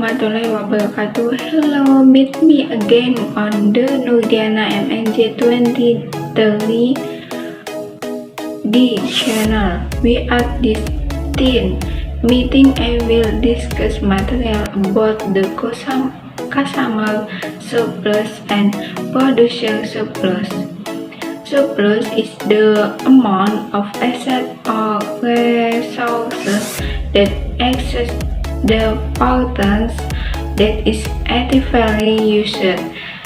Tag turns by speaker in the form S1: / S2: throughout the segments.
S1: warahmatullahi wabarakatuh. Hello, meet me again on the Nurdiana MNJ 2030 channel. We are this meeting. I will discuss material about the customer surplus and producer surplus. Surplus is the amount of assets or resources that exceeds the patterns that is actively used.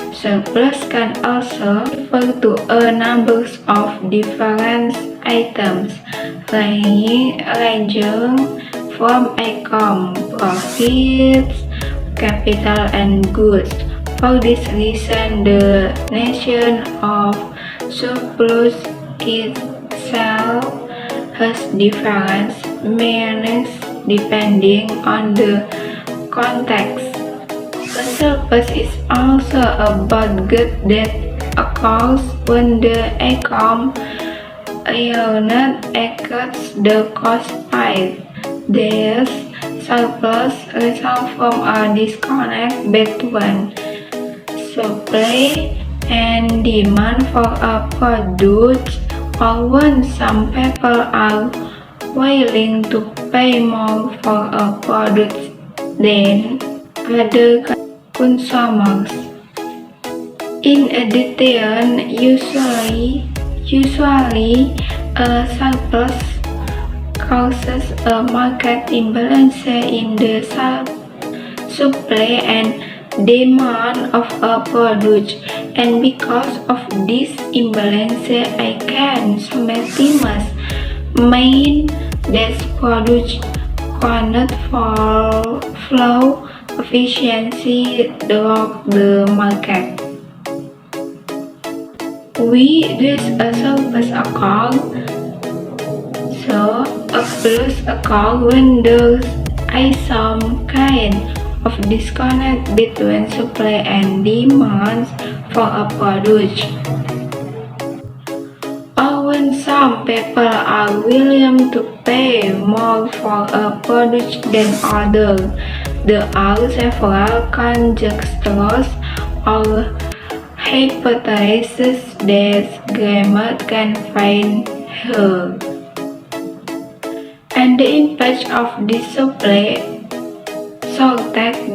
S1: Surplus can also refer to a number of different items ranging from income, profits, capital, and goods. For this reason, the notion of surplus itself has different meanings depending on the context. A surplus is also about goods that occurs when the income earned exceeds the cost paid. Thus, surplus results from a disconnect between supply and demand for a product, or when some people are willing to pay more for a product than other consumers. In addition, usually a surplus causes a market imbalance in the supply and demand of a product, and because of this imbalance, I can sometimes mean that products cannot flow efficiently through the market. Thus a surplus occurs. So a plus occurs when there is some kind of disconnect between supply and demand for a product, or when some people are willing to pay more for a product than others. There are several conjectures or hypotheses that grammar can find here, and the impact of this supply shortage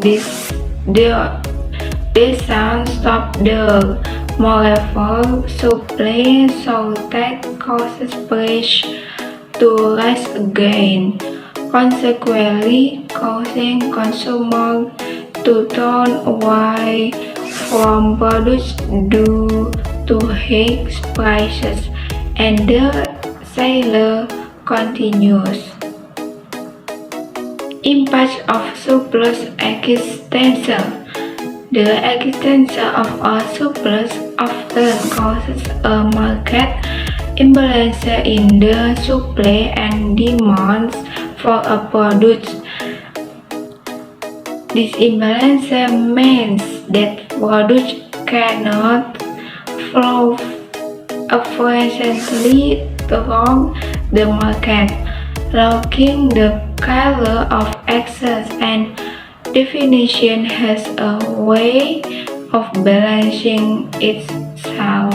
S1: doesn't stop there. Moreover, supply shortage causes price to rise again, consequently causing consumers to turn away from products due to high prices, and the cycle continues. Impact of surplus existential. The existence of a surplus often causes a market imbalance in the supply and demand for a product. This imbalance means that products cannot flow efficiently through the market, lacking the color of excess, and definition has a way of balancing itself.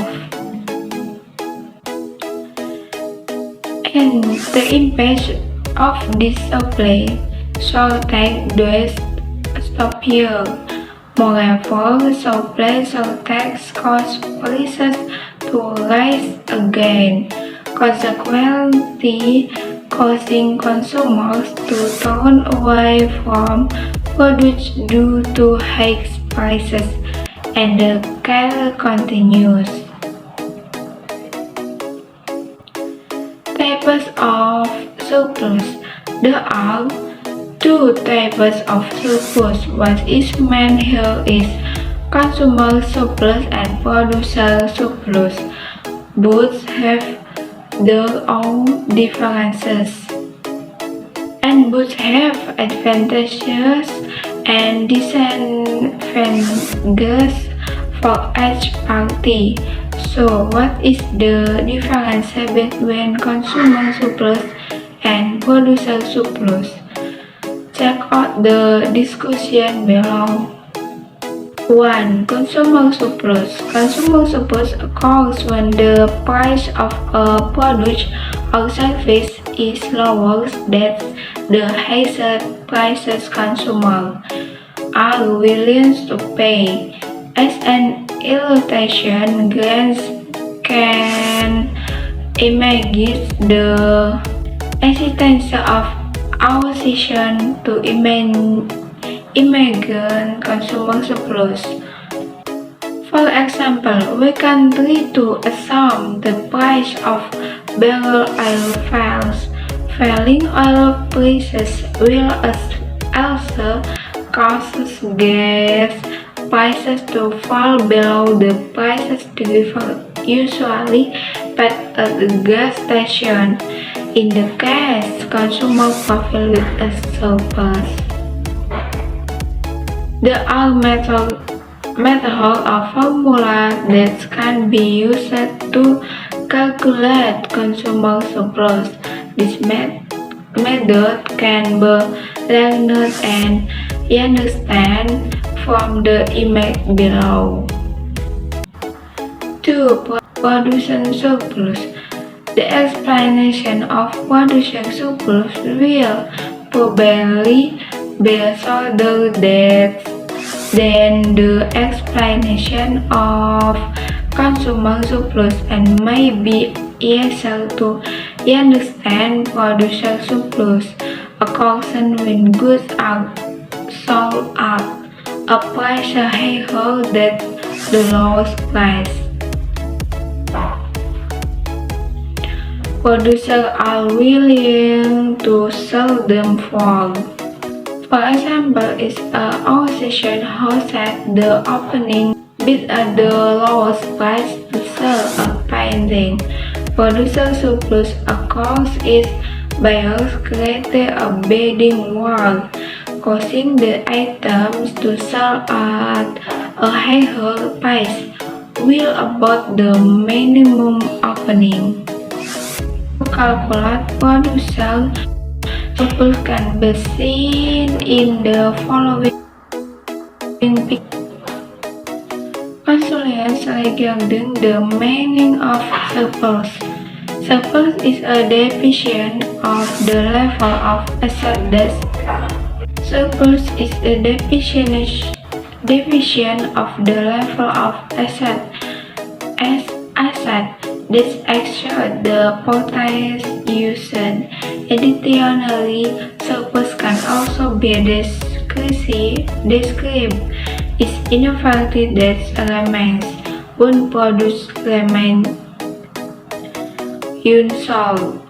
S1: And the impact of this supply shortage does stop here. Moreover, supply shortage causes prices to rise again, consequently causing consumers to turn away from products due to high prices, and the cycle continues. Types of surplus. There are two types of surplus. What is meant here is consumer surplus and producer surplus. Both have their own differences, and both have advantages and disadvantages for each party. So, what is the difference between consumer surplus and producer surplus? Check out the discussion below. 1. Consumer surplus. Consumer surplus occurs when the price of a product or service is lower than the highest prices consumers are willing to pay. As an illustration, grants can imagine the existence of opposition to immigrant consumer surplus. For example, we can try to assume the price of barrel oil falls. Falling oil prices will also cause gas prices to fall below the prices usually paid at the gas station. In the case, consumer profit with a surplus. There are methods or formula that can be used to calculate consumer surplus. This method can be learned and understand from the image below. 2. Production surplus. The explanation of production surplus will probably be shorter than the explanation of consumer surplus and may be easier to understand. Production surplus occurs when goods are sold at a price higher than the lowest price. Producers are willing to sell them for. For example, is an organization who set the opening bid at the lowest price to sell a painting. Producer surplus occurs if buyers create a bidding war, causing the items to sell at a higher price, well above the minimum opening. To calculate producer surplus can be seen in the following picture. Consultants regarding the meaning of surplus. Surplus is a definition of the level of asset that surplus is a definition of the level of asset that exceeds the purchase used. Additionally, surplus can also be described as inventory that remains when products remain unsold.